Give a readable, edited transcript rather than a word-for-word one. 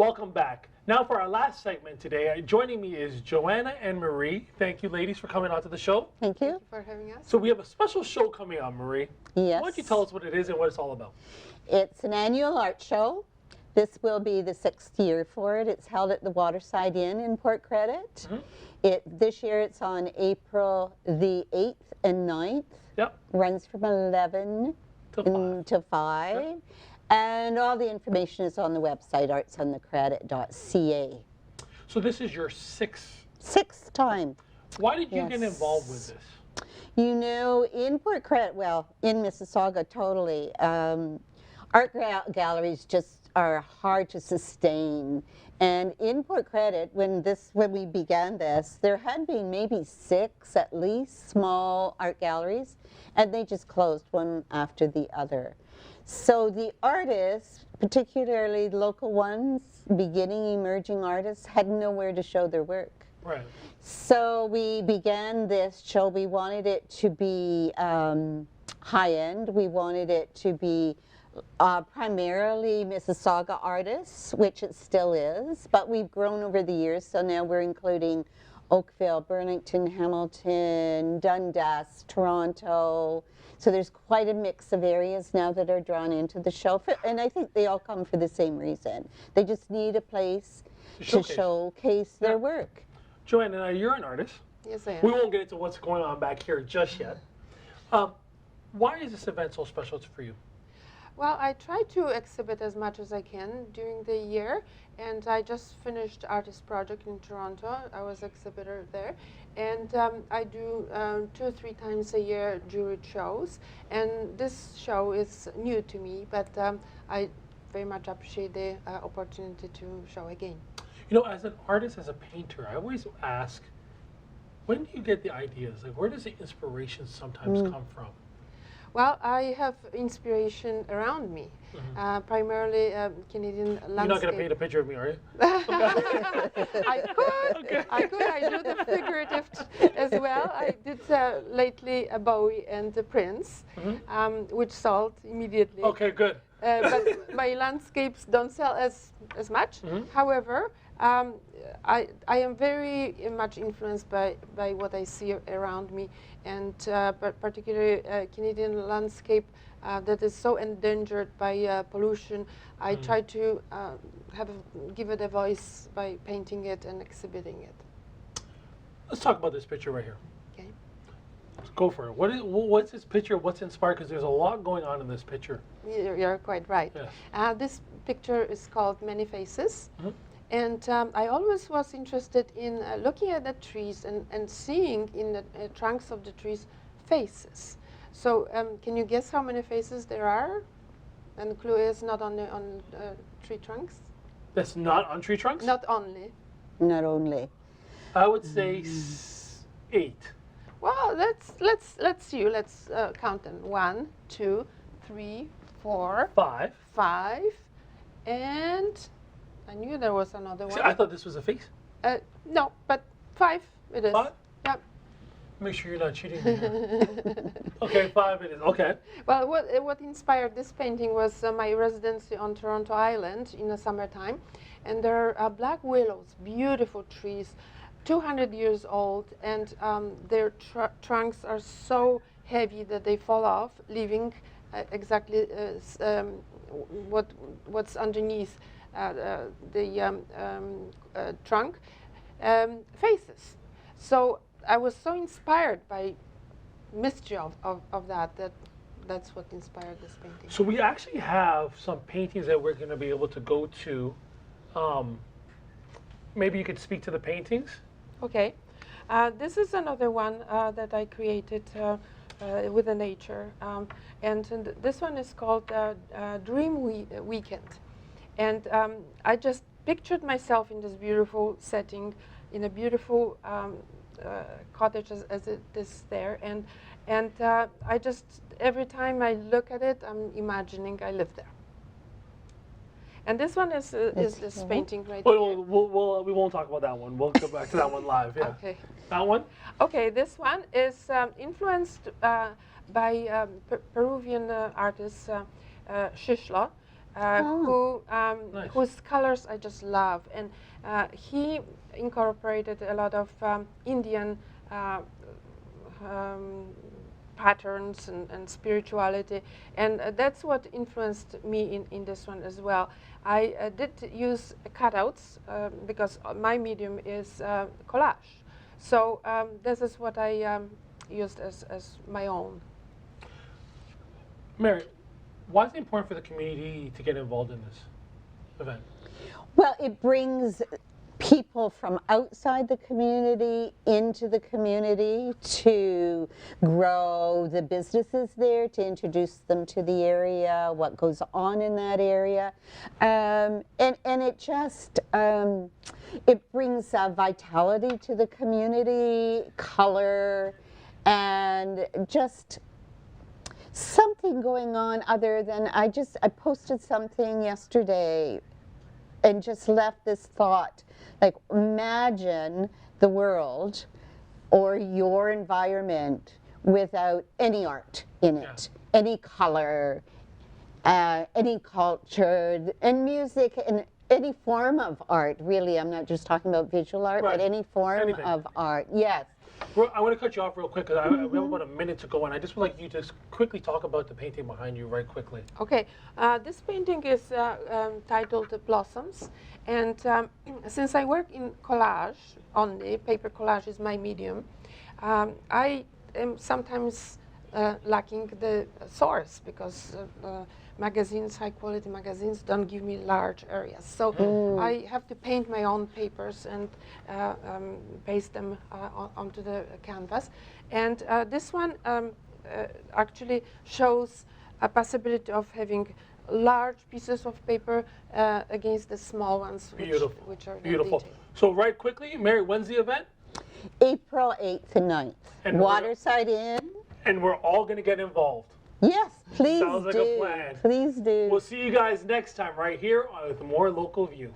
Welcome back. Now for our last segment today, joining me is Joanna and Marie. Thank you, ladies, for coming out to the show. Thank Thank you. you for having us. So we have a special show coming on, Marie. Yes. Why don't you tell us what it is and what it's all about? It's an annual art show. This will be the 6th year for it. It's held at the Waterside Inn in Port Credit. This year it's on April the 8th and 9th. Yep. Runs from 11 Till 5. to 5. And all the information is on the website, artsonthecredit.ca. So this is your sixth. 6th time. Why did you get Yes. involved with this? You know, in Port Credit, well, in Mississauga, totally, art galleries just are hard to sustain. And in Port Credit, when we began this, there had been maybe 6 at least small art galleries, and they just closed one after the other. So the artists, particularly local ones, beginning emerging artists, had nowhere to show their work. Right. So we began this show. We wanted it to be high-end. We wanted it to be primarily Mississauga artists, which it still is, but we've grown over the years, so now we're including Oakville, Burlington, Hamilton, Dundas, Toronto. So there's quite a mix of areas now that are drawn into the show, and I think they all come for the same reason. They just need a place to showcase their work. Joanna, now you're an artist. Yes, I am. We won't get into what's going on back here just yet. Why is this event so special for you? Well, I try to exhibit as much as I can during the year, and I just finished Artist Project in Toronto. I was exhibitor there, and I do 2 or 3 times a year juried shows, and this show is new to me, but I very much appreciate the opportunity to show again. You know, as an artist, as a painter, I always ask, when do you get the ideas? Like, where does the inspiration sometimes come from? Well, I have inspiration around me, primarily Canadian landscape. You're not going to paint a picture of me, are you? I could. I could. I do the figurative as well. I did lately a Bowie and the Prince, which sold immediately. Okay, good. But my landscapes don't sell as much. However, I am very much influenced by what I see around me, and particularly Canadian landscape that is so endangered by pollution. I try to give it a voice by painting it and exhibiting it. Let's talk about this picture right here. Okay. Let's go for it. What's this picture? What's inspired? Because there's a lot going on in this picture. You're quite right. Yes. This picture is called Many Faces. And I always was interested in looking at the trees and seeing in the trunks of the trees faces. So can you guess how many faces there are? And the clue is not on tree trunks? That's not on tree trunks? Not only. Not only. I would say 8. Well, let's see. Let's count them. 1, 2, 3, 4, 5. 5, and I knew there was another one. See, I thought this was a face. No, but 5 it is. 5? Yep. Make sure you're not cheating me here. Okay, 5 it is. Okay. Well, what inspired this painting was my residency on Toronto Island in the summertime, and there are black willows, beautiful trees, 200 years old, and their trunks are so heavy that they fall off, leaving exactly what's underneath the trunk, faces. So I was so inspired by mystery of that's what inspired this painting. So we actually have some paintings that we're going to be able to go to. Maybe you could speak to the paintings. Okay. This is another one that I created with the nature. And this one is called Dream Weekend. And I just pictured myself in this beautiful setting, in a beautiful cottage as it is there. And I just, every time I look at it, I'm imagining I live there. And this one is this painting right here. We won't talk about that one. We'll go back to that one live. Yeah. Okay. That one? Okay, this one is influenced by Peruvian artist Xixtla. Nice. whose colors I just love. And he incorporated a lot of Indian patterns and spirituality, and that's what influenced me in this one as well. I did use cutouts because my medium is collage, so this is what I used as my own. Mary, why is it important for the community to get involved in this event? Well, it brings people from outside the community into the community to grow the businesses there, to introduce them to the area, what goes on in that area. And it just, it brings vitality to the community, color, and just something going on other than, I posted something yesterday and just left this thought, like, imagine the world or your environment without any art in it, any color, any culture, and music, and any form of art, really. I'm not just talking about visual art, Right. but any form Anything. of art, yes. Well, I want to cut you off real quick because we have about a minute to go, and I just would like you to quickly talk about the painting behind you right quickly. Okay, this painting is titled Blossoms, and since I work in collage only, paper collage is my medium, I am sometimes lacking the source because magazines, high quality magazines, don't give me large areas. So I have to paint my own papers and paste them onto the canvas. And this one actually shows a possibility of having large pieces of paper against the small ones, Beautiful. which are Beautiful. detailed. So right quickly, Mary, when's the event? April 8th and 9th. And Waterside Inn. And we're all going to get involved. Yes, please Sounds like do. a plan. Please do. We'll see you guys next time right here with more Local View.